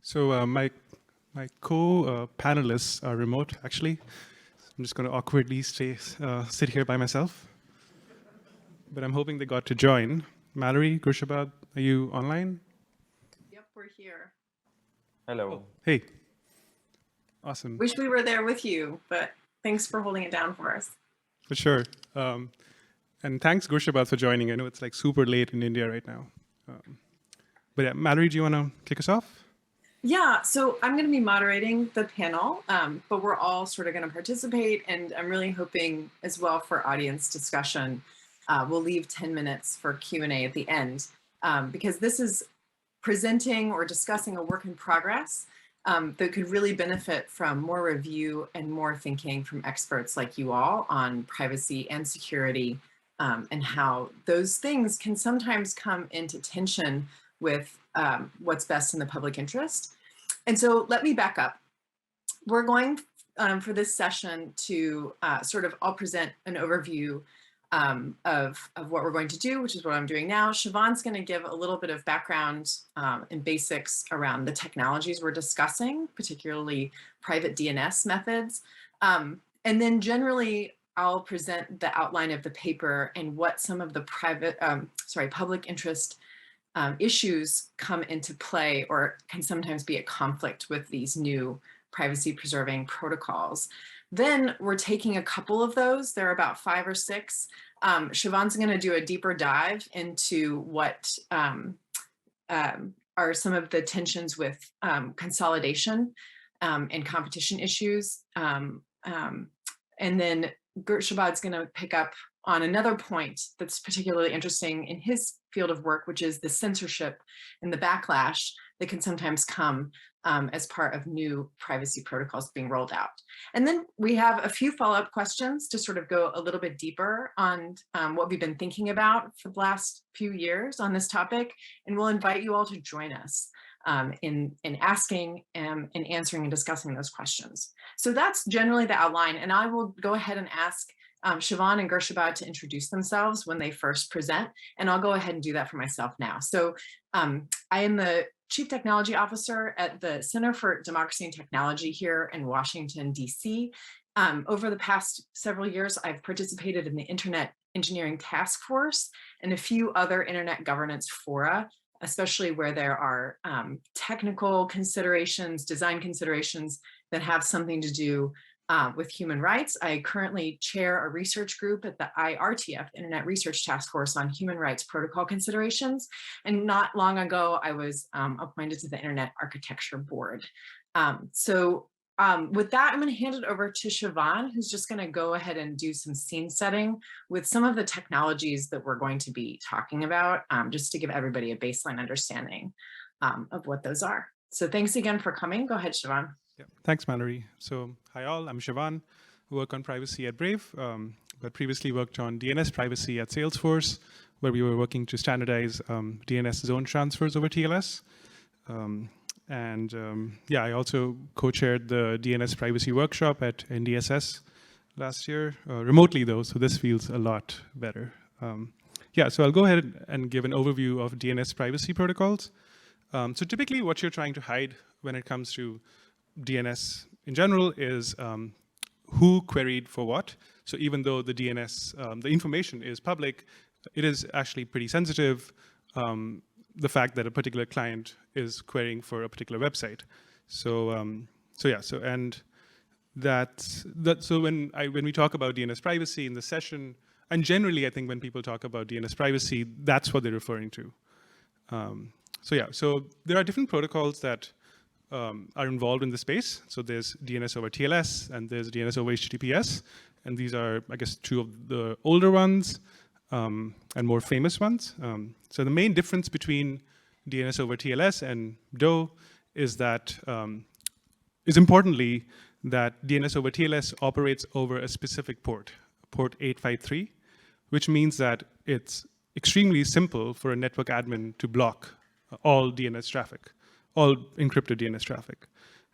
So my co-panelists are remote, actually. I'm just going to awkwardly sit here by myself. But I'm hoping they got to join. Mallory, Gurshabad, are you online? Yep, we're here. Hello. Oh, hey. Awesome. Wish we were there with you, but thanks for holding it down for us. For sure. And thanks, Gurshabad, for joining. I know it's like super late in India right now. But yeah, Mallory, do you want to kick us off? Yeah, so I'm going to be moderating the panel, but we're all sort of going to participate, and I'm really hoping as well for audience discussion. We'll leave 10 minutes for Q&A at the end, because this is presenting or discussing a work in progress that could really benefit from more review and more thinking from experts like you all on privacy and security, and how those things can sometimes come into tension with what's best in the public interest. And so let me back up. We're going for this session to I'll present an overview of what we're going to do, which is what I'm doing now. Shivan's going to give a little bit of background and basics around the technologies we're discussing, particularly private DNS methods. And then generally, I'll present the outline of the paper and what some of the public interest issues come into play or can sometimes be at conflict with these new privacy preserving protocols. Then we're taking a couple of those. There are about 5 or 6. Shivan's going to do a deeper dive into what are some of the tensions with consolidation and competition issues. And then Gurshabad's going to pick up on another point that's particularly interesting in his field of work, which is the censorship and the backlash that can sometimes come as part of new privacy protocols being rolled out. And then we have a few follow-up questions to sort of go a little bit deeper on what we've been thinking about for the last few years on this topic. And we'll invite you all to join us in asking and answering and discussing those questions. So that's generally the outline. And I will go ahead and ask Shivan and Gurshabad to introduce themselves when they first present, and I'll go ahead and do that for myself now. So I am the Chief Technology Officer at the Center for Democracy and Technology here in Washington, DC. Over the past several years, I've participated in the Internet Engineering Task Force and a few other internet governance fora, especially where there are technical considerations, design considerations that have something to do with human rights. I currently chair a research group at the IRTF, Internet Research Task Force on Human Rights Protocol Considerations. And not long ago, I was appointed to the Internet Architecture Board. With that, I'm going to hand it over to Shivan, who's just going to go ahead and do some scene setting with some of the technologies that we're going to be talking about, just to give everybody a baseline understanding of what those are. So thanks again for coming. Go ahead, Shivan. Yeah. Thanks, Mallory. So hi all, I'm Shivan. I work on privacy at Brave, but previously worked on DNS privacy at Salesforce, where we were working to standardize DNS zone transfers over TLS. I also co-chaired the DNS privacy workshop at NDSS last year, remotely though, so this feels a lot better. So I'll go ahead and give an overview of DNS privacy protocols. So typically what you're trying to hide when it comes to DNS in general is who queried for what. So even though the DNS, the information is public, it is actually pretty sensitive. The fact that a particular client is querying for a particular website. So when we talk about DNS privacy in the session, and generally I think when people talk about DNS privacy, that's what they're referring to. So there are different protocols that are involved in the space. So there's DNS over TLS and there's DNS over HTTPS. And these are, I guess, 2 of the older ones and more famous ones. So the main difference between DNS over TLS and DO is that, importantly, that DNS over TLS operates over a specific port 853, which means that it's extremely simple for a network admin to block all DNS traffic, all encrypted DNS traffic.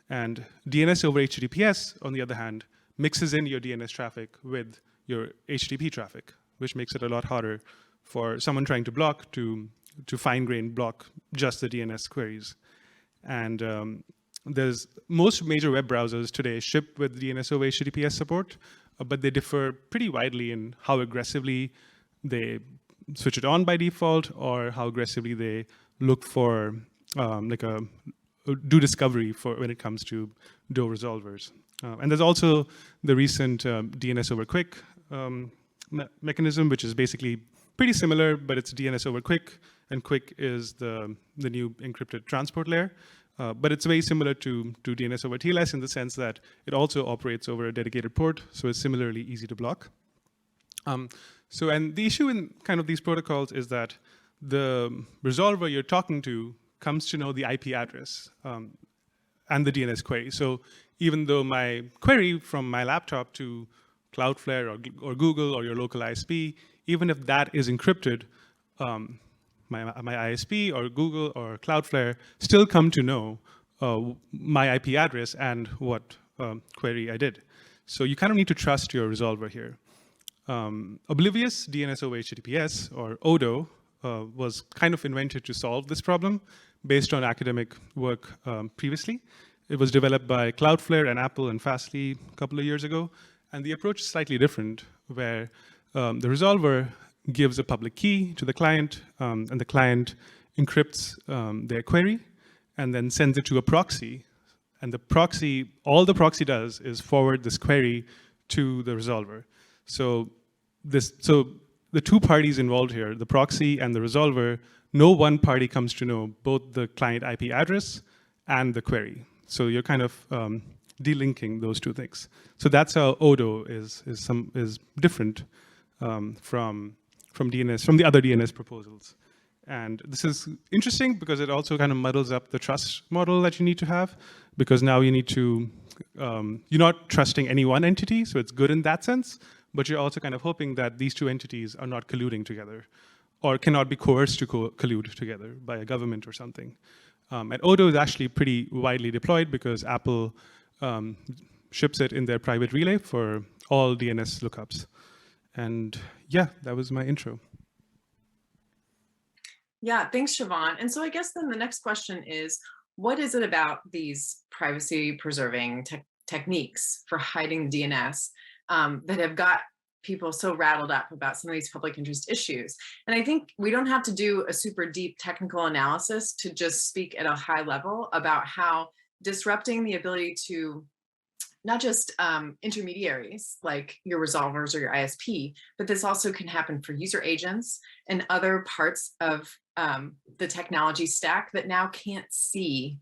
And DNS over HTTPS, on the other hand, mixes in your DNS traffic with your HTTP traffic, which makes it a lot harder for someone trying to block to fine-grain block just the DNS queries. And there's most major web browsers today ship with DNS-over-HTTPS support, but they differ pretty widely in how aggressively they switch it on by default, or how aggressively they look for do discovery for when it comes to DO resolvers. And there's also the recent DNS over quick mechanism, which is basically pretty similar, but it's DNS over quick, and quick is the new encrypted transport layer. But it's very similar to DNS over TLS in the sense that it also operates over a dedicated port, so it's similarly easy to block. And the issue in kind of these protocols is that the resolver you're talking to comes to know the IP address and the DNS query. So even though my query from my laptop to Cloudflare or Google or your local ISP, even if that is encrypted, my ISP or Google or Cloudflare still come to know my IP address and what query I did. So you kind of need to trust your resolver here. Oblivious DNS-over-HTTPS, or ODO, was kind of invented to solve this problem based on academic work previously. It was developed by Cloudflare and Apple and Fastly a couple of years ago. And the approach is slightly different, where the resolver gives a public key to the client, and the client encrypts their query and then sends it to a proxy. And the proxy, all the proxy does is forward this query to the resolver. So the two parties involved here, the proxy and the resolver, no one party comes to know both the client IP address and the query. So you're kind of delinking those two things. So that's how ODO is different from the other DNS proposals. And this is interesting because it also kind of muddles up the trust model that you need to have, because now you need to, you're not trusting any one entity, so it's good in that sense, but you're also kind of hoping that these two entities are not colluding together or cannot be coerced to collude together by a government or something. And ODO is actually pretty widely deployed because Apple ships it in their private relay for all DNS lookups. And yeah, that was my intro. Yeah, thanks, Shivan. And so I guess then the next question is, what is it about these privacy preserving techniques for hiding the DNS that have got people so rattled up about some of these public interest issues? And I think we don't have to do a super deep technical analysis to just speak at a high level about how disrupting the ability to not just intermediaries like your resolvers or your ISP, but this also can happen for user agents and other parts of the technology stack that now can't see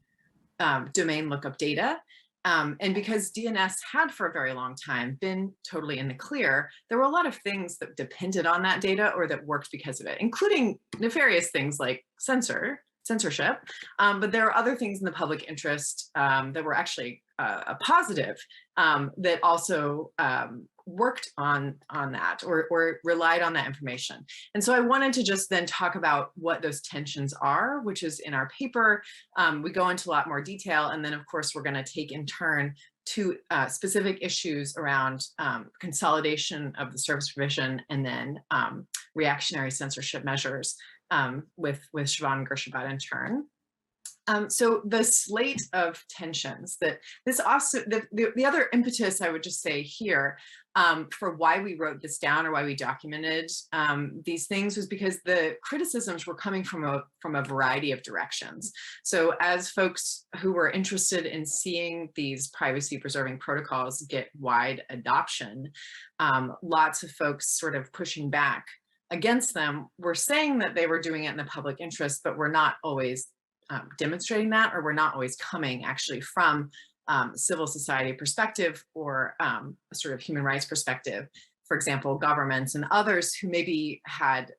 domain lookup data. And because DNS had for a very long time been totally in the clear, there were a lot of things that depended on that data or that worked because of it, including nefarious things like censorship. But there are other things in the public interest that were actually a positive that also worked on that or relied on that information. And so I wanted to just then talk about what those tensions are, which is in our paper. We go into a lot more detail. And then, of course, we're going to take in turn to specific issues around consolidation of the service provision and then reactionary censorship measures with Shivan and Gershabad in turn. So the slate of tensions that this also, the other impetus I would just say here for why we wrote this down or why we documented these things was because the criticisms were coming from a variety of directions. So as folks who were interested in seeing these privacy preserving protocols get wide adoption, lots of folks sort of pushing back against them were saying that they were doing it in the public interest, but were not always demonstrating that, or we're not always coming actually from civil society perspective or a sort of human rights perspective. For example, governments and others who maybe had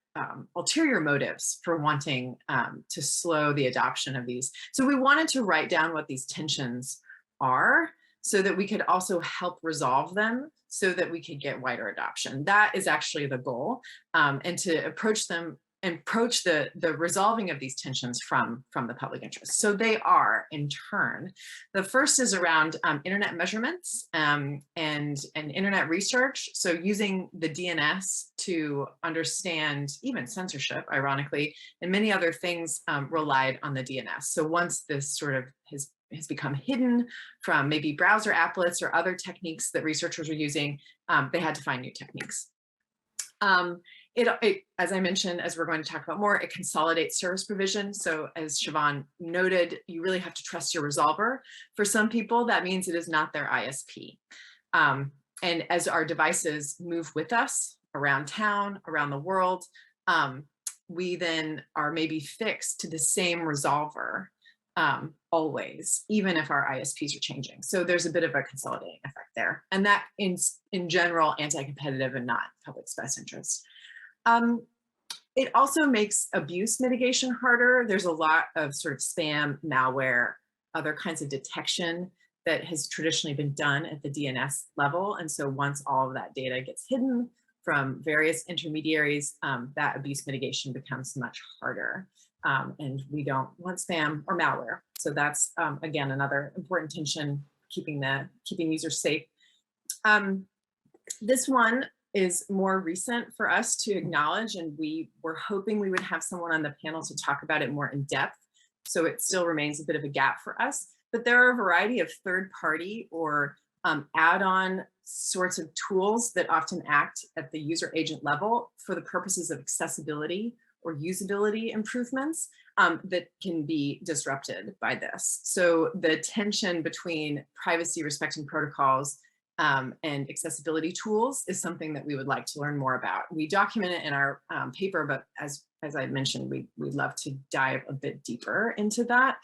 ulterior motives for wanting to slow the adoption of these. So we wanted to write down what these tensions are so that we could also help resolve them so that we could get wider adoption. That is actually the goal, and to approach them approach the resolving of these tensions from the public interest. So they are, in turn, the first is around internet measurements and internet research. So using the DNS to understand even censorship, ironically, and many other things relied on the DNS. So once this sort of has become hidden from maybe browser applets or other techniques that researchers are using, they had to find new techniques. As I mentioned, as we're going to talk about more, it consolidates service provision. So as Shivan noted, you really have to trust your resolver. For some people, that means it is not their ISP. And as our devices move with us around town, around the world, we then are maybe fixed to the same resolver always, even if our ISPs are changing. So there's a bit of a consolidating effect there. And that in general, anti-competitive and not public's best interest. It also makes abuse mitigation harder. There's a lot of sort of spam, malware, other kinds of detection that has traditionally been done at the DNS level. And so once all of that data gets hidden from various intermediaries, that abuse mitigation becomes much harder. And we don't want spam or malware. So that's, again, another important tension, keeping users safe. This one is more recent for us to acknowledge, and we were hoping we would have someone on the panel to talk about it more in depth. So it still remains a bit of a gap for us, but there are a variety of third-party or add-on sorts of tools that often act at the user agent level for the purposes of accessibility or usability improvements that can be disrupted by this. So the tension between privacy respecting protocols and accessibility tools is something that we would like to learn more about. We document it in our paper, but as I mentioned, we'd love to dive a bit deeper into that.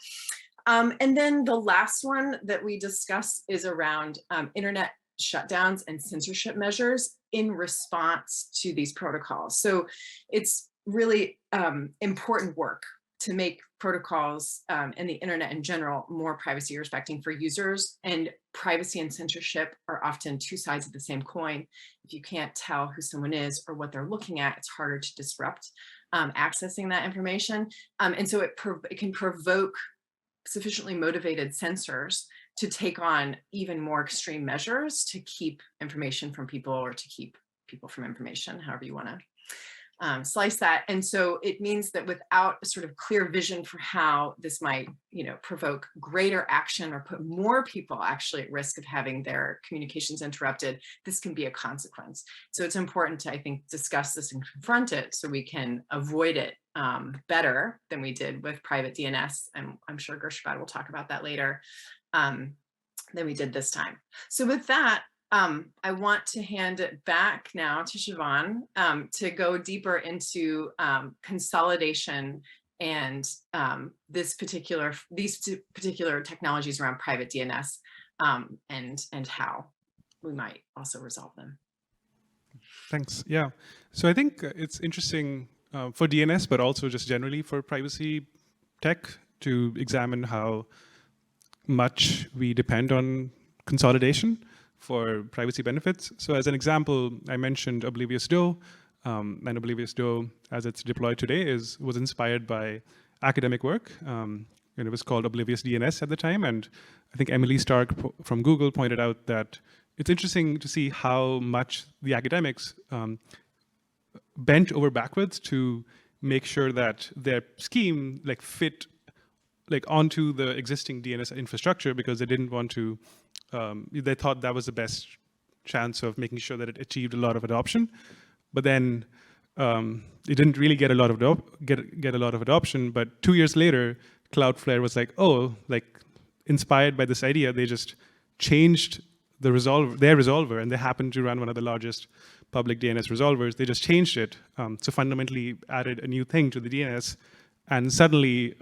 And then the last one that we discuss is around internet shutdowns and censorship measures in response to these protocols. So it's really important work to make protocols and the internet in general more privacy respecting for users. And privacy and censorship are often two sides of the same coin. If you can't tell who someone is or what they're looking at, it's harder to disrupt accessing that information. And so it can provoke sufficiently motivated censors to take on even more extreme measures to keep information from people or to keep people from information, however you want to slice that. And so it means that without a sort of clear vision for how this might, provoke greater action or put more people actually at risk of having their communications interrupted, this can be a consequence. So it's important to, I think, discuss this and confront it so we can avoid it better than we did with private DNS. And I'm sure Shivan will talk about that later, than we did this time. So with that, I want to hand it back now to Shivan to go deeper into consolidation and these particular technologies around private DNS and how we might also resolve them. Thanks. Yeah. So I think it's interesting for DNS, but also just generally for privacy tech to examine how much we depend on consolidation for privacy benefits. So as an example, I mentioned Oblivious DOE, and Oblivious DOE, as it's deployed today, was inspired by academic work. And it was called Oblivious DNS at the time. And I think Emily Stark from Google pointed out that it's interesting to see how much the academics bent over backwards to make sure that their scheme fit onto the existing DNS infrastructure, because they didn't want to. They thought that was the best chance of making sure that it achieved a lot of adoption, but then it didn't really get a lot of get a lot of adoption. But 2 years later, Cloudflare was inspired by this idea, they just changed their resolver, and they happened to run one of the largest public DNS resolvers. They just changed it, so fundamentally added a new thing to the DNS, and suddenly,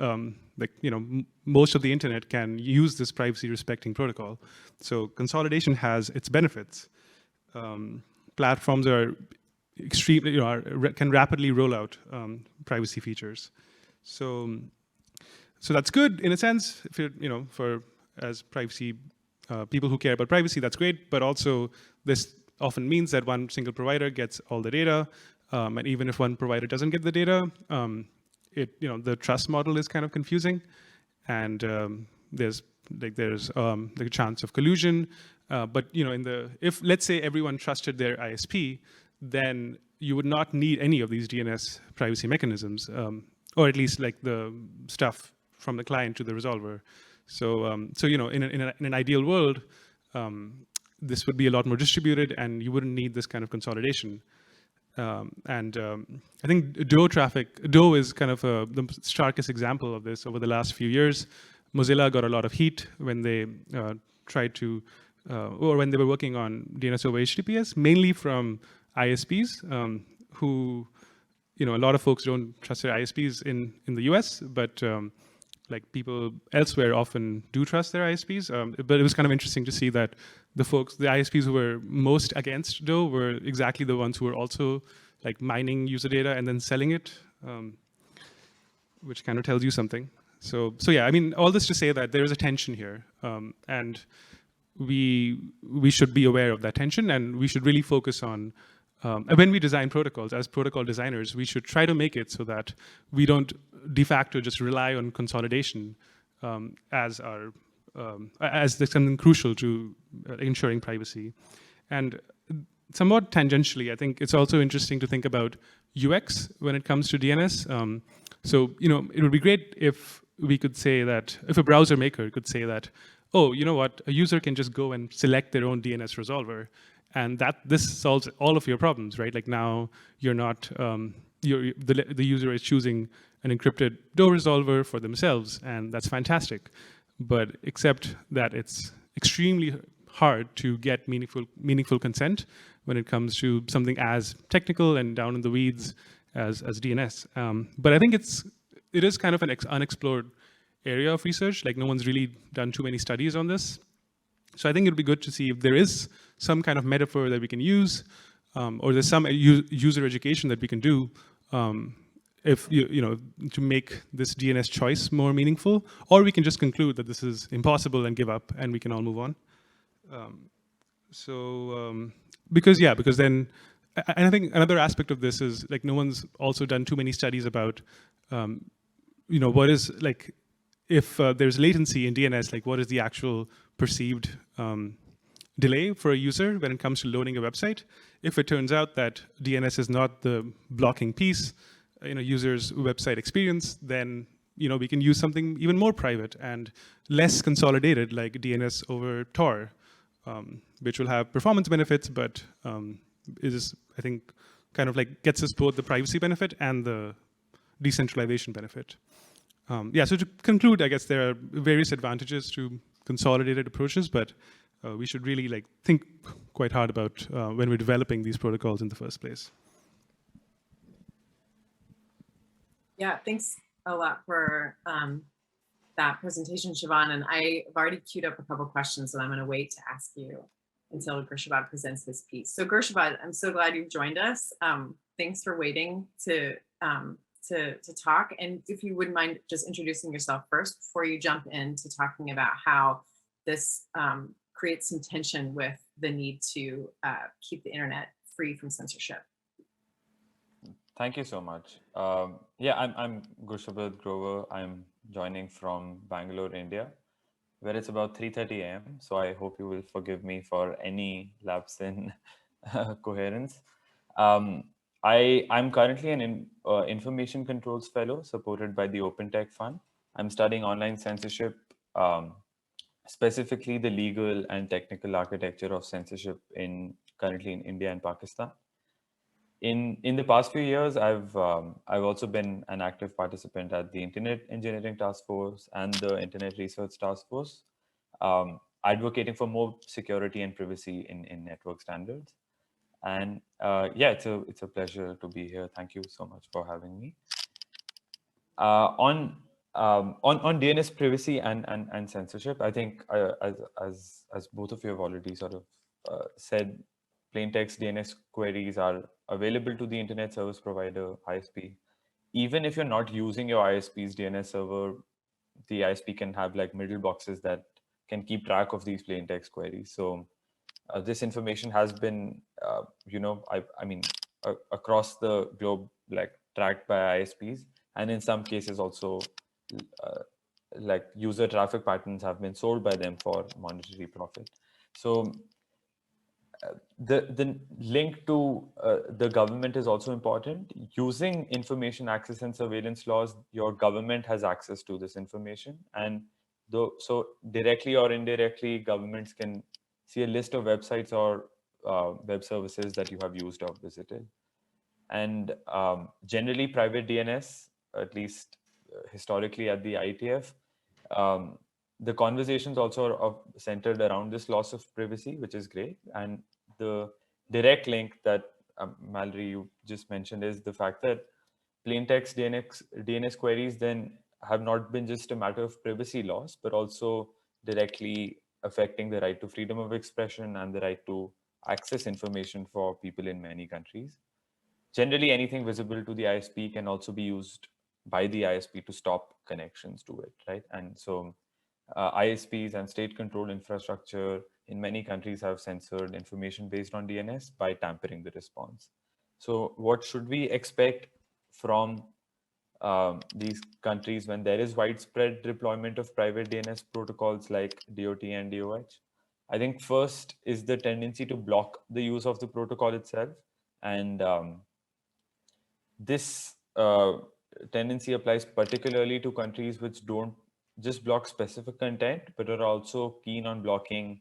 most of the internet can use this privacy-respecting protocol. So consolidation has its benefits. Platforms are extremely, can rapidly roll out privacy features. So that's good in a sense. If you're, as privacy people who care about privacy, that's great. But also, this often means that one single provider gets all the data. And even if one provider doesn't get the data, the trust model is kind of confusing, and there's the chance of collusion. But if let's say everyone trusted their ISP, then you would not need any of these DNS privacy mechanisms, or at least like the stuff from the client to the resolver. So in an ideal world, this would be a lot more distributed, and you wouldn't need this kind of consolidation. I think DOE is kind of the starkest example of this over the last few years. Mozilla got a lot of heat when they tried to, or when they were working on DNS-over-HTTPS, mainly from ISPs, who, a lot of folks don't trust their ISPs in the US, but like people elsewhere often do trust their ISPs. But it was kind of interesting to see that the ISPs who were most against DOE were exactly the ones who were also like mining user data and then selling it, which kind of tells you something. So yeah, I mean, all this to say that there is a tension here, and we should be aware of that tension, and we should really focus on, when we design protocols, as protocol designers, we should try to make it so that we don't de facto just rely on consolidation as something crucial to ensuring privacy. And somewhat tangentially, I think it's also interesting to think about UX when it comes to DNS. So it would be great if we could say that, if a browser maker could say that, oh, you know what, a user can just go and select their own DNS resolver, and this solves all of your problems, right? Like now you're not, the user is choosing an encrypted DOE resolver for themselves, and that's fantastic. But except that it's extremely hard to get meaningful consent when it comes to something as technical and down in the weeds as DNS. But I think it is kind of an unexplored area of research. Like no one's really done too many studies on this. So I think it'd be good to see if there is some kind of metaphor that we can use, or there's some user education that we can do, if to make this DNS choice more meaningful, or we can just conclude that this is impossible and give up, and we can all move on. Because then, and I think another aspect of this is like no one's also done too many studies about, what is like, if there's latency in DNS, like what is the actual perceived delay for a user when it comes to loading a website? If it turns out that DNS is not the blocking piece in a user's website experience, then we can use something even more private and less consolidated, like DNS over Tor, which will have performance benefits, but is, I think, kind of like gets us both the privacy benefit and the decentralization benefit. So to conclude, I guess there are various advantages to consolidated approaches, but we should really like think quite hard about when we're developing these protocols in the first place. Yeah, thanks a lot for that presentation, Shivan. And I've already queued up a couple questions that I'm going to wait to ask you until Gurshabad presents his piece. So Gurshabad, I'm so glad you've joined us. Thanks for waiting to talk. And if you wouldn't mind just introducing yourself first before you jump into talking about how this creates some tension with the need to keep the internet free from censorship. Thank you so much. I'm Gurshabad Grover. I'm joining from Bangalore, India, where it's about 3:30 a.m. So I hope you will forgive me for any lapse in coherence. I'm currently an information controls fellow supported by the Open Tech Fund. I'm studying online censorship, specifically the legal and technical architecture of censorship currently in India and Pakistan. In the past few years, I've also been an active participant at the Internet Engineering Task Force and the Internet Research Task Force, advocating for more security and privacy in network standards. And it's a pleasure to be here. Thank you so much for having me. On DNS privacy and censorship, I think as both of you have already sort of said, plain text DNS queries are available to the internet service provider, ISP. Even if you're not using your ISP's DNS server, the ISP can have like middle boxes that can keep track of these plain text queries. So this information has been, across the globe, like tracked by ISPs, and in some cases also like user traffic patterns have been sold by them for monetary profit. So the link to the government is also important. Using information access and surveillance laws, your government has access to this information, and so directly or indirectly, governments can see a list of websites or web services that you have used or visited. And generally, private DNS, at least historically at the IETF, the conversations also are centered around this loss of privacy, which is great. And the direct link that Mallory, you just mentioned, is the fact that plain text DNS queries then have not been just a matter of privacy loss, but also directly affecting the right to freedom of expression and the right to access information for people in many countries. Generally, anything visible to the ISP can also be used by the ISP to stop connections to it, right? And so ISPs and state-controlled infrastructure in many countries have censored information based on DNS by tampering the response. So what should we expect from these countries when there is widespread deployment of private DNS protocols like DOT and DOH? I think first is the tendency to block the use of the protocol itself. And this tendency applies particularly to countries which don't just block specific content, but are also keen on blocking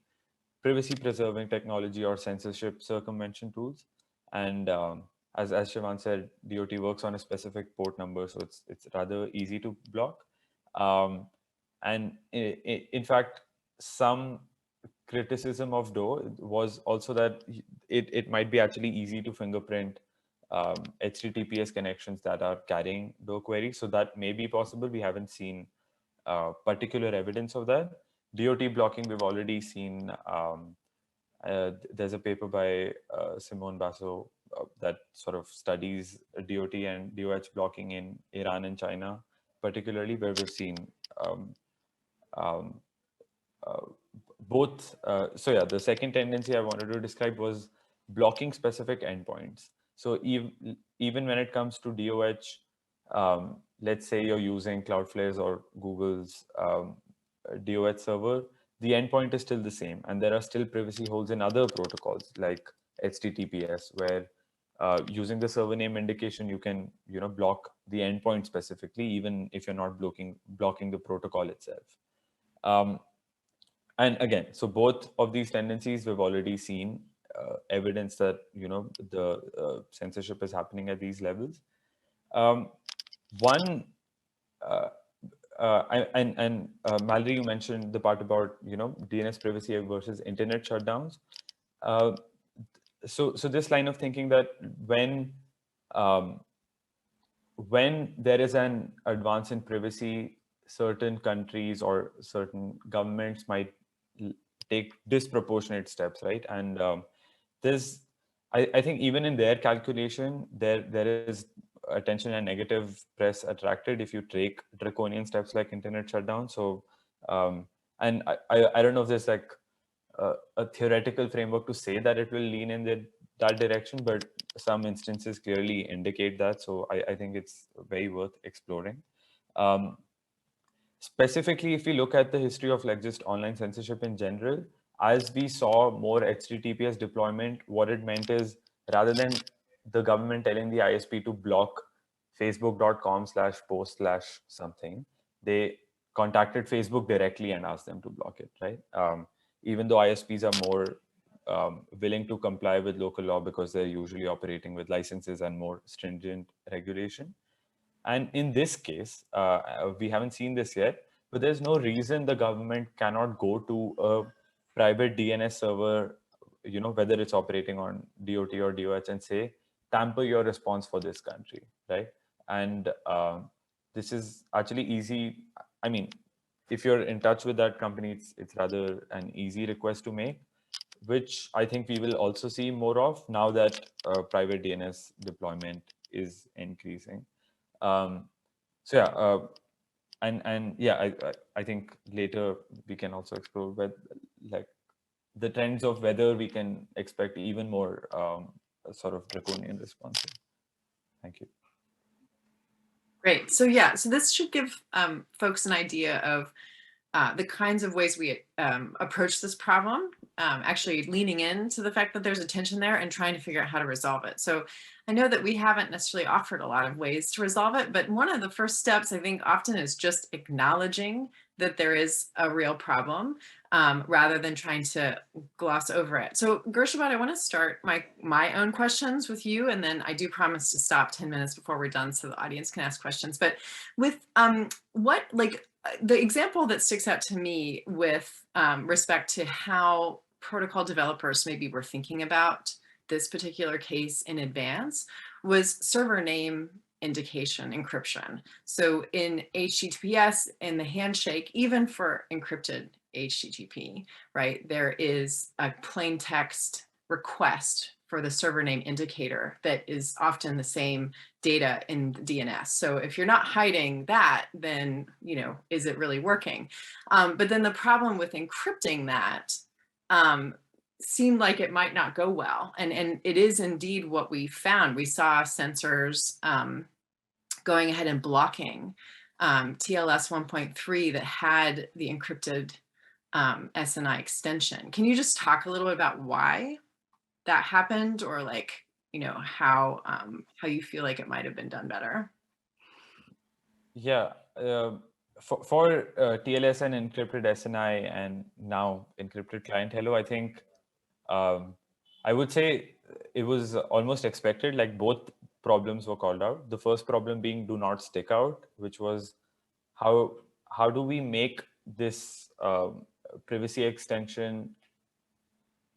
privacy preserving technology or censorship circumvention tools. And as Shivan said, DOT works on a specific port number, so it's rather easy to block. And in fact, some criticism of DOH was also that it might be actually easy to fingerprint HTTPS connections that are carrying DOH queries. So that may be possible. We haven't seen particular evidence of that. DOT blocking, we've already seen. There's a paper by Simone Basso that sort of studies DOT and DOH blocking in Iran and China, particularly, where we've seen both. So yeah, the second tendency I wanted to describe was blocking specific endpoints. So even when it comes to DOH, let's say you're using Cloudflare's or Google's DOH server, the endpoint is still the same, and there are still privacy holes in other protocols like HTTPS, where using the server name indication, you can block the endpoint specifically, even if you're not blocking the protocol itself. And again, so both of these tendencies, we've already seen evidence that the censorship is happening at these levels. One, Mallory, you mentioned the part about DNS privacy versus internet shutdowns. So this line of thinking that when there is an advance in privacy, certain countries or certain governments might take disproportionate steps, right? And I think even in their calculation, there is attention and negative press attracted if you take draconian steps like internet shutdown. So, and I don't know if there's like a theoretical framework to say that it will lean in that direction, but some instances clearly indicate that. So I think it's very worth exploring. Specifically, if we look at the history of like just online censorship in general, as we saw more HTTPS deployment, what it meant is rather than the government telling the ISP to block facebook.com/post/something, they contacted Facebook directly and asked them to block it, right? Even though ISPs are more willing to comply with local law because they're usually operating with licenses and more stringent regulation. And in this case, we haven't seen this yet, but there's no reason the government cannot go to a private DNS server, whether it's operating on DOT or DOH, and say, tamper your response for this country, right? And this is actually easy. I mean, if you're in touch with that company, it's rather an easy request to make, which I think we will also see more of now that private DNS deployment is increasing. So yeah, and yeah, I think later we can also explore like the trends of whether we can expect even more sort of draconian responses. Thank you. Great. So yeah, so this should give folks an idea of the kinds of ways we approach this problem, actually leaning into the fact that there's a tension there and trying to figure out how to resolve it. So I know that we haven't necessarily offered a lot of ways to resolve it, but one of the first steps I think often is just acknowledging that there is a real problem rather than trying to gloss over it. So Gershabad, I want to start my own questions with you, and then I do promise to stop 10 minutes before we're done so the audience can ask questions. But with what, like, the example that sticks out to me with respect to how protocol developers maybe were thinking about this particular case in advance was server name indication encryption. So in HTTPS, in the handshake, even for encrypted HTTP, right, there is a plain text request for the server name indicator that is often the same data in the DNS. So if you're not hiding that, then, you know, is it really working? But then the problem with encrypting that seemed like it might not go well. And it is indeed what we found. We saw censors going ahead and blocking TLS 1.3 that had the encrypted SNI extension. Can you just talk a little bit about why that happened, or like, you know, how you feel like it might have been done better? Yeah, for TLS and encrypted SNI and now encrypted client hello, I think I would say it was almost expected, like both problems were called out. The first problem being do not stick out, which was how do we make this privacy extension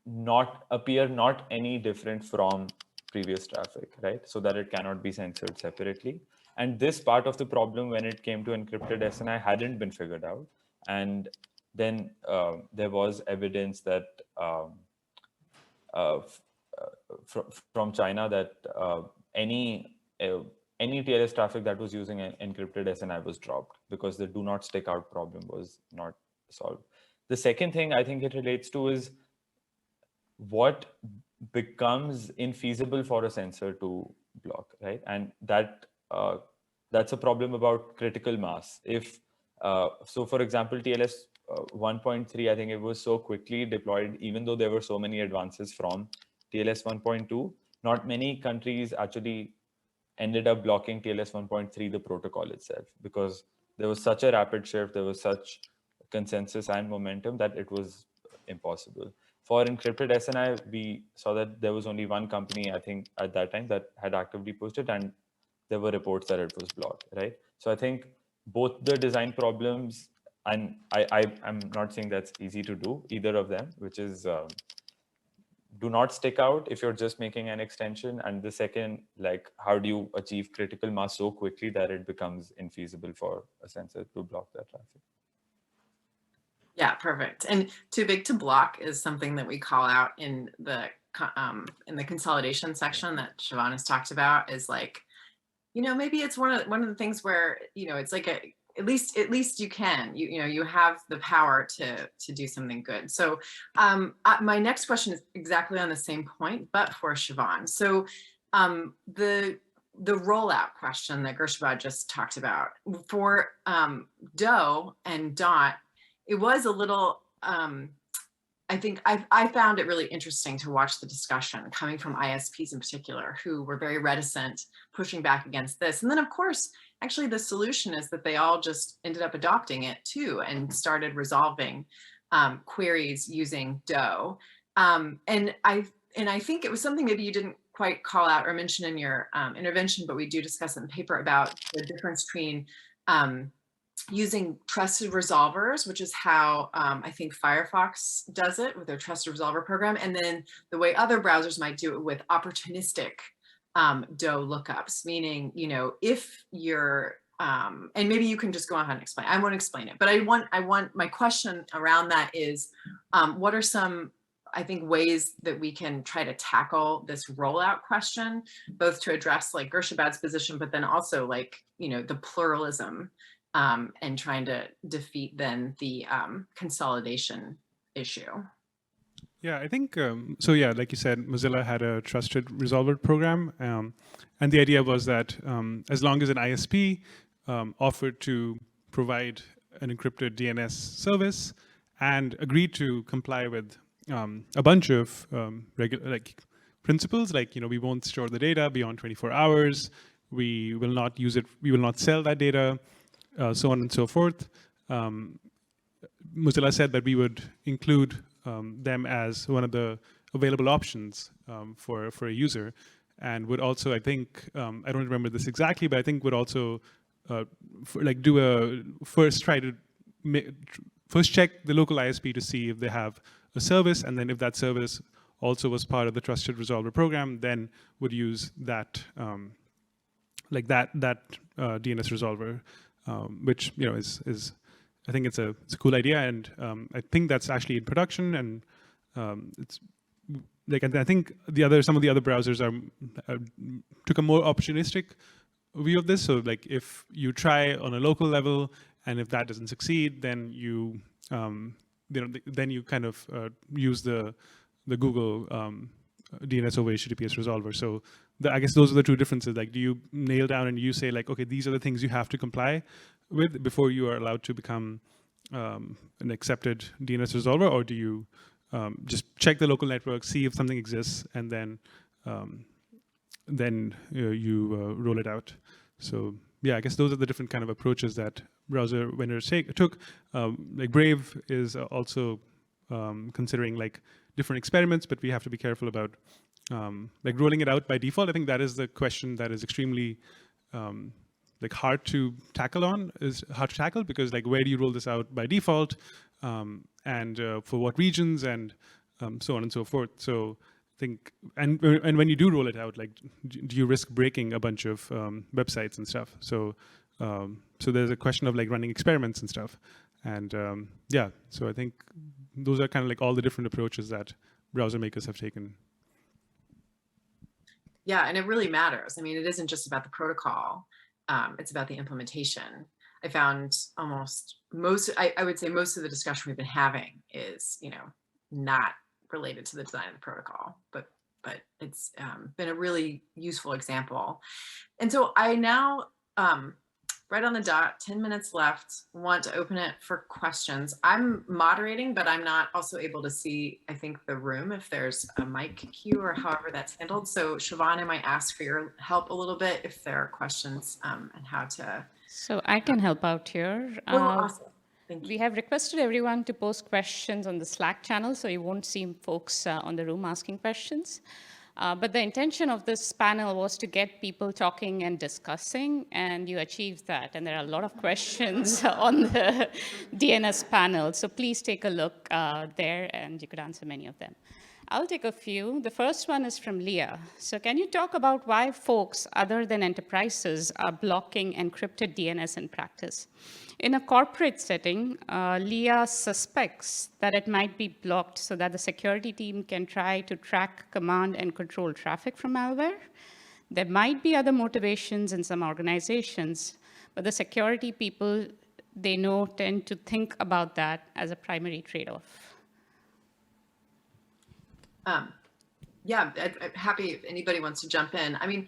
not appear not any different from previous traffic, right? So that it cannot be censored separately. And this part of the problem when it came to encrypted SNI hadn't been figured out. And then there was evidence that from China that any TLS traffic that was using an encrypted SNI was dropped because the do not stick out problem was not solved. The second thing I think it relates to is what becomes infeasible for a censor to block, right? And that that's a problem about critical mass. If so, for example, TLS 1.3, I think it was so quickly deployed, even though there were so many advances from TLS 1.2, not many countries actually ended up blocking TLS 1.3, the protocol itself, because there was such a rapid shift, there was such consensus and momentum that it was impossible. For encrypted SNI, we saw that there was only one company, I think, at that time that had actively pushed it, and there were reports that it was blocked, right? So I think both the design problems, and I'm not saying that's easy to do, either of them, which is do not stick out if you're just making an extension. And the second, like, how do you achieve critical mass so quickly that it becomes infeasible for a censor to block that traffic? Yeah, perfect. And too big to block is something that we call out in the consolidation section that Shivan has talked about, is like, you know, maybe it's one of the things where, you know, it's like at least you can, you know, you have the power to do something good. So my next question is exactly on the same point, but for Shivan. So the rollout question that Gershabad just talked about for DOE and DOT, it was a little, I think I found it really interesting to watch the discussion coming from ISPs in particular, who were very reticent, pushing back against this. And then of course, actually the solution is that they all just ended up adopting it too and started resolving queries using DOE. And I think it was something maybe you didn't quite call out or mention in your intervention, but we do discuss it in the paper about the difference between using trusted resolvers, which is how I think Firefox does it with their trusted resolver program, and then the way other browsers might do it with opportunistic DOE lookups, meaning, you know, if you're, and maybe you can just go ahead and explain. I won't explain it, but I want my question around that is, what are some, I think, ways that we can try to tackle this rollout question, both to address like Gershabad's position, but then also like, you know, the pluralism and trying to defeat then the consolidation issue. Yeah, I think, so yeah, like you said, Mozilla had a trusted resolver program. And the idea was that as long as an ISP offered to provide an encrypted DNS service and agreed to comply with a bunch of principles, like, we won't store the data beyond 24 hours, we will not use it, we will not sell that data, so on and so forth. Mozilla said that we would include them as one of the available options for a user, and would also, I think, I don't remember this exactly, but I think would also do a first check the local ISP to see if they have a service, and then if that service also was part of the trusted resolver program, then would use that DNS resolver, which is I think it's a cool idea, and I think that's actually in production, and it's like, I think some of the other browsers took a more opportunistic view of this. So like, if you try on a local level, and if that doesn't succeed, then you then you kind of use the Google DNS-over-HTTPS resolver. So I guess those are the two differences. Like, do you nail down and you say like, okay, these are the things you have to comply with before you are allowed to become an accepted DNS resolver, or do you just check the local network, see if something exists, and then you roll it out? So yeah, I guess those are the different kind of approaches that browser vendors took. Like Brave is also considering like different experiments, but we have to be careful about like rolling it out by default. I think that is the question that is extremely like hard to tackle because like, where do you roll this out by default, and for what regions, and so on and so forth. So I think, and when you do roll it out, like, do you risk breaking a bunch of websites and stuff? So so there's a question of like running experiments and stuff, and yeah. So I think those are kind of like all the different approaches that browser makers have taken. Yeah, and it really matters. I mean, it isn't just about the protocol. It's about the implementation. I found I would say most of the discussion we've been having is, not related to the design of the protocol, but it's been a really useful example. And so I now, right on the dot, 10 minutes left, want to open it for questions. I'm moderating, but I'm not also able to see, I think, the room if there's a mic queue or however that's handled. So Shivan, I might ask for your help a little bit if there are questions and how to. So I can help out here. Oh, awesome. Thank you. We have requested everyone to post questions on the Slack channel, so you won't see folks on the room asking questions. But the intention of this panel was to get people talking and discussing, and you achieved that. And there are a lot of questions on the DNS panel, so please take a look there, and you could answer many of them. I'll take a few. The first one is from Leah. So can you talk about why folks other than enterprises are blocking encrypted DNS in practice? In a corporate setting, Leah suspects that it might be blocked so that the security team can try to track, command, and control traffic from malware. There might be other motivations in some organizations, but the security people they know tend to think about that as a primary trade-off. Yeah, I'm happy if anybody wants to jump in. I mean,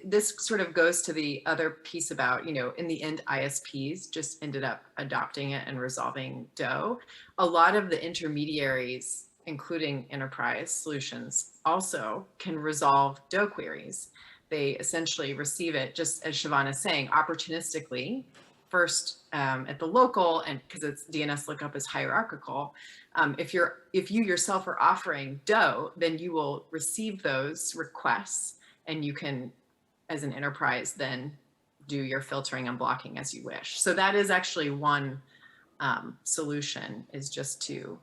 this sort of goes to the other piece about, in the end, ISPs just ended up adopting it and resolving DOE. A lot of the intermediaries, including enterprise solutions, also can resolve DOE queries. They essentially receive it, just as Shivan is saying, opportunistically, first at the local, and because its DNS lookup is hierarchical. If you yourself are offering DOE, then you will receive those requests, and you can, as an enterprise, then do your filtering and blocking as you wish. So that is actually one solution, is just to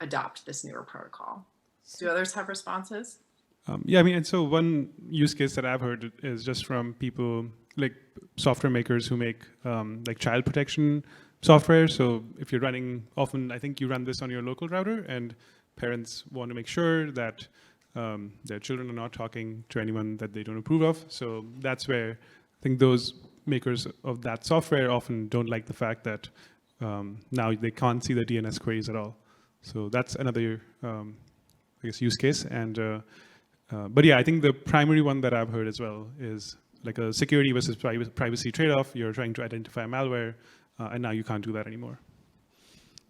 adopt this newer protocol. Do others have responses? Yeah, I mean, and so one use case that I've heard is just from people like software makers who make like child protection software. So if you're running, often I think you run this on your local router, and parents want to make sure that their children are not talking to anyone that they don't approve of. So that's where I think those makers of that software often don't like the fact that now they can't see the DNS queries at all. So that's another, I guess, use case. And but yeah, I think the primary one that I've heard as well is like a security versus privacy trade-off. You're trying to identify malware, and now you can't do that anymore.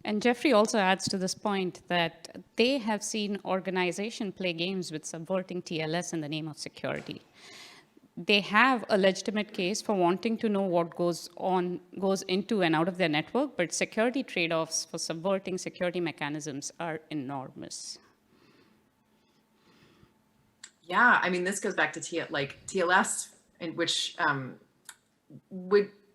And Jeffrey also adds to this point that they have seen organization play games with subverting TLS in the name of security. They have a legitimate case for wanting to know what goes into and out of their network, but security trade-offs for subverting security mechanisms are enormous. Yeah, I mean, this goes back to TLS, in which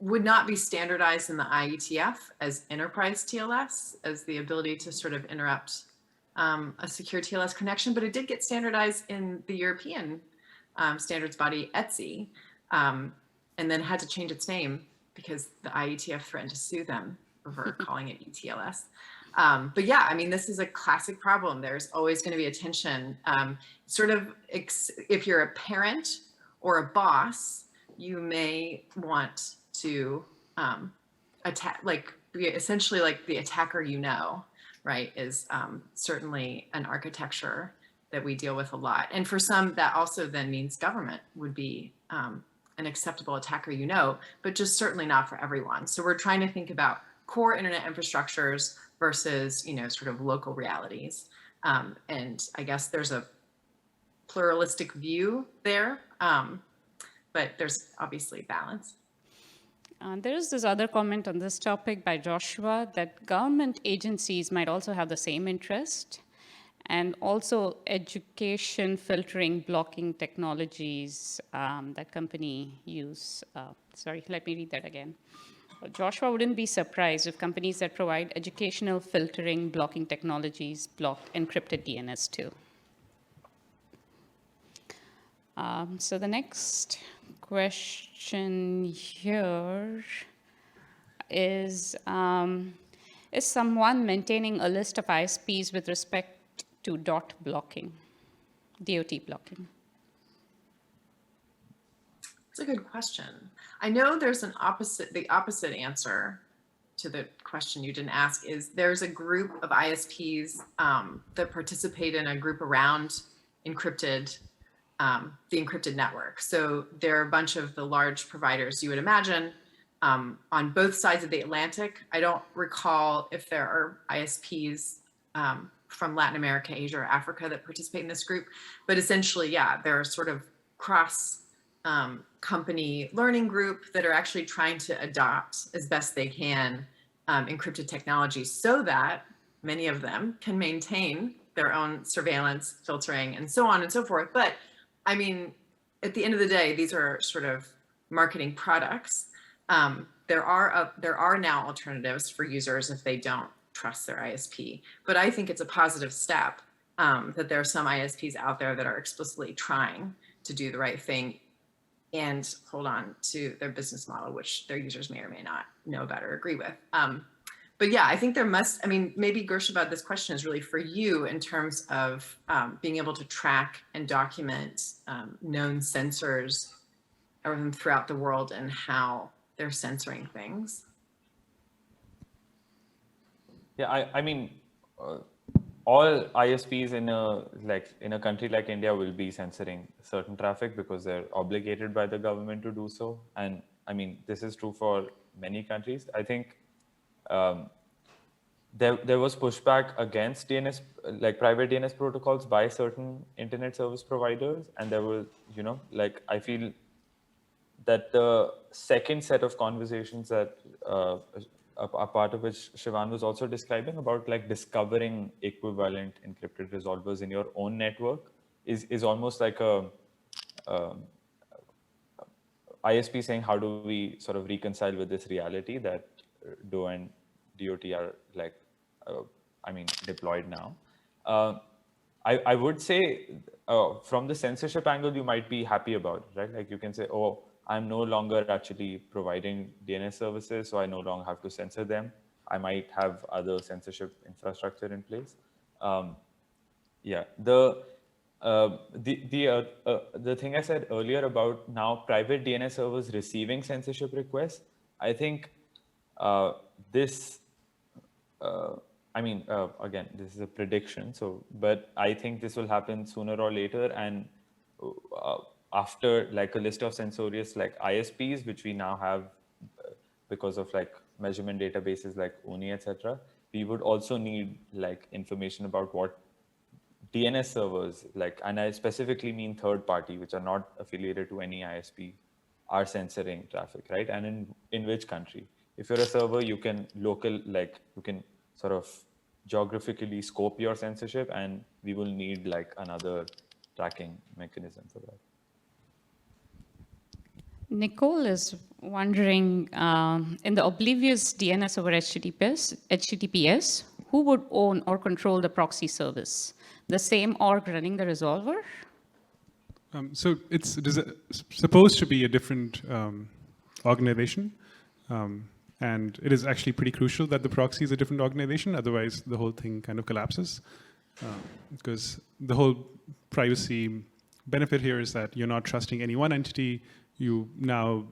would not be standardized in the IETF as enterprise TLS, as the ability to sort of interrupt a secure TLS connection, but it did get standardized in the European standards body, ETSI, and then had to change its name because the IETF threatened to sue them over calling it ETLS. But yeah, I mean, this is a classic problem. There's always going to be a tension. If you're a parent or a boss, you may want to attack, essentially like the attacker, right, is certainly an architecture that we deal with a lot. And for some, that also then means government would be an acceptable attacker, but just certainly not for everyone. So we're trying to think about core internet infrastructures versus, sort of local realities. And I guess there's a pluralistic view there, but there's obviously balance. There's this other comment on this topic by Joshua that government agencies might also have the same interest, and also education filtering blocking technologies that company use. Sorry, let me read that again. Joshua wouldn't be surprised if companies that provide educational filtering blocking technologies blocked encrypted DNS too. So the next question here is someone maintaining a list of ISPs with respect to DOT blocking? It's a good question. I know there's the opposite answer to the question you didn't ask is there's a group of ISPs that participate in a group around the encrypted network. So there are a bunch of the large providers you would imagine on both sides of the Atlantic. I don't recall if there are ISPs from Latin America, Asia, or Africa that participate in this group, but essentially, yeah, there are sort of cross company learning group that are actually trying to adopt as best they can encrypted technology so that many of them can maintain their own surveillance, filtering, and so on and so forth. But I mean, at the end of the day, these are sort of marketing products. There are now alternatives for users if they don't trust their ISP. But I think it's a positive step that there are some ISPs out there that are explicitly trying to do the right thing and hold on to their business model, which their users may or may not know about or agree with. But yeah, I think maybe Gershabad, this question is really for you in terms of being able to track and document known censors throughout the world and how they're censoring things. Yeah, I mean, all ISPs in a country like India will be censoring certain traffic because they're obligated by the government to do so. And I mean, this is true for many countries. I think there was pushback against DNS, like private DNS protocols by certain internet service providers. And there was, I feel that the second set of conversations that a part of which Shivan was also describing about like discovering equivalent encrypted resolvers in your own network is almost like a ISP saying, how do we sort of reconcile with this reality that DO and DOT are like, deployed now. I would say from the censorship angle, you might be happy about it, right? Like you can say, oh, I'm no longer actually providing DNS services, so I no longer have to censor them. I might have other censorship infrastructure in place. Yeah, the thing I said earlier about now private DNS servers receiving censorship requests, I think this I mean, again, this is a prediction. So, but I think this will happen sooner or later. And after like a list of censorious like ISPs, which we now have because of like measurement databases like UNI, etc., we would also need like information about what DNS servers, like, and I specifically mean third party, which are not affiliated to any ISP, are censoring traffic, right? And in which country? If you're a server, you can you can sort of geographically scope your censorship, and we will need like another tracking mechanism for that. Nicole is wondering, in the oblivious DNS over HTTPS, who would own or control the proxy service? The same org running the resolver? So it's supposed to be a different organization. And it is actually pretty crucial that the proxy is a different organization. Otherwise, the whole thing kind of collapses. Because the whole privacy benefit here is that you're not trusting any one entity. You now,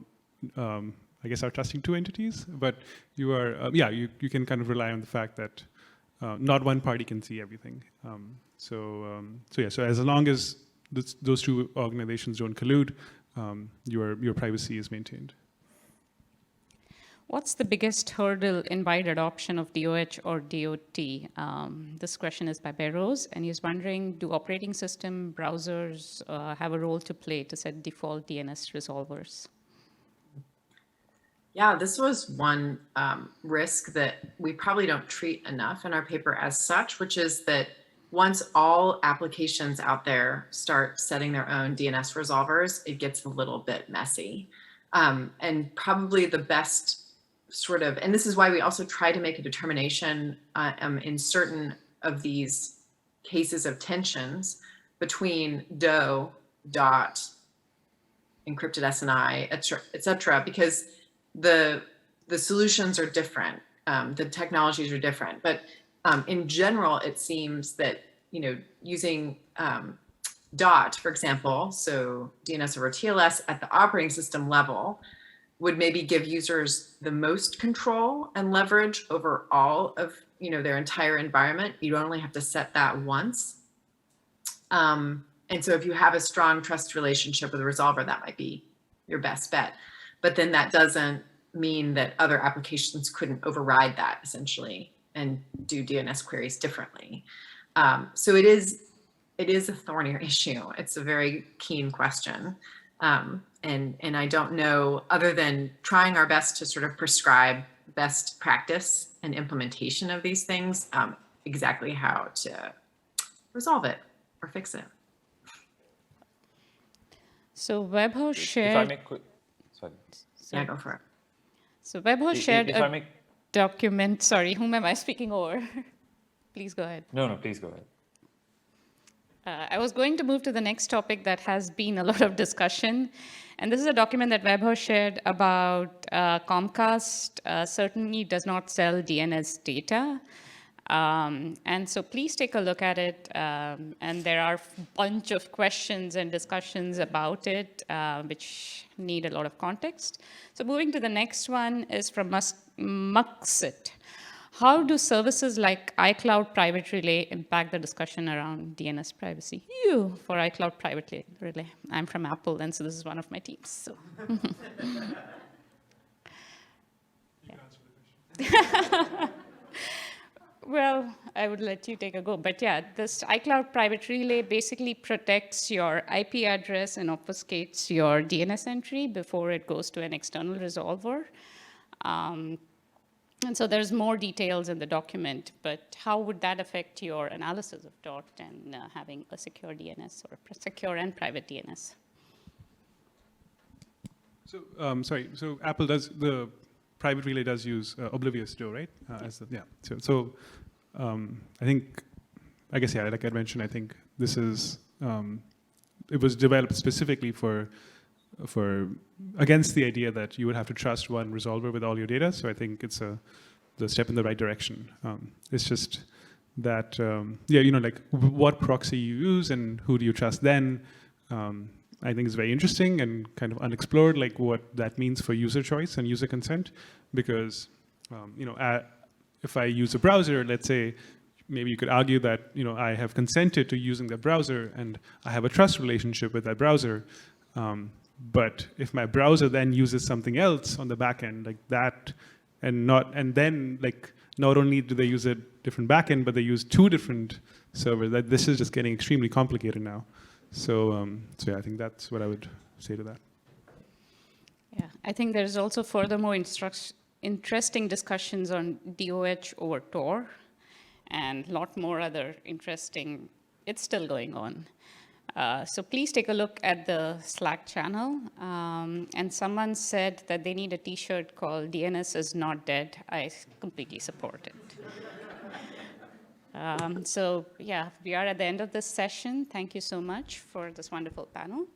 I guess, are trusting two entities. But you are, you can kind of rely on the fact that not one party can see everything. So as long as those two organizations don't collude, your privacy is maintained. What's the biggest hurdle in wide adoption of DOH or DOT? This question is by Beros, and he's wondering, do operating system browsers have a role to play to set default DNS resolvers? Yeah, this was one risk that we probably don't treat enough in our paper as such, which is that once all applications out there start setting their own DNS resolvers, it gets a little bit messy. And probably the best sort of, and this is why we also try to make a determination in certain of these cases of tensions between DO, DOT, encrypted SNI, et cetera, because the solutions are different, the technologies are different, but in general, it seems that, using DOT, for example, so DNS over TLS at the operating system level would maybe give users the most control and leverage over all of, their entire environment. You only have to set that once. And so if you have a strong trust relationship with a resolver, that might be your best bet. But then that doesn't mean that other applications couldn't override that essentially and do DNS queries differently. So it is a thornier issue. It's a very keen question. And I don't know, other than trying our best to sort of prescribe best practice and implementation of these things, exactly how to resolve it or fix it. So Webhost shared. If I make sorry. Yeah, go for it. So Webhost shared a document. Sorry, whom am I speaking over? Please go ahead. No, please go ahead. I was going to move to the next topic that has been a lot of discussion. And this is a document that Webhost shared about Comcast certainly does not sell DNS data. And so please take a look at it. And there are a bunch of questions and discussions about it, which need a lot of context. So moving to the next one is from Muxit. How do services like iCloud Private Relay impact the discussion around DNS privacy? For iCloud Private Relay. I'm from Apple, and so this is one of my teams. So. Well, I would let you take a go. But yeah, this iCloud Private Relay basically protects your IP address and obfuscates your DNS entry before it goes to an external resolver. And so there's more details in the document, but how would that affect your analysis of DOT and having a secure DNS or a secure and private DNS? So, so Apple does, the Private Relay does use Oblivious DO, right? I guess, like I mentioned, I think this is, it was developed specifically against the idea that you would have to trust one resolver with all your data. So I think it's the step in the right direction. It's just that, like what proxy you use and who do you trust then, I think is very interesting and kind of unexplored, like what that means for user choice and user consent, because, if I use a browser, let's say, maybe you could argue that I have consented to using that browser and I have a trust relationship with that browser. But if my browser then uses something else on the back end like that, and then not only do they use a different backend, but they use 2 different servers, that this is just getting extremely complicated now. So yeah, I think that's what I would say to that. Yeah, I think there's also furthermore interesting discussions on DOH over Tor, and a lot more other interesting, it's still going on. So please take a look at the Slack channel. And someone said that they need a t-shirt called DNS is not dead. I completely support it. So yeah, we are at the end of this session. Thank you so much for this wonderful panel.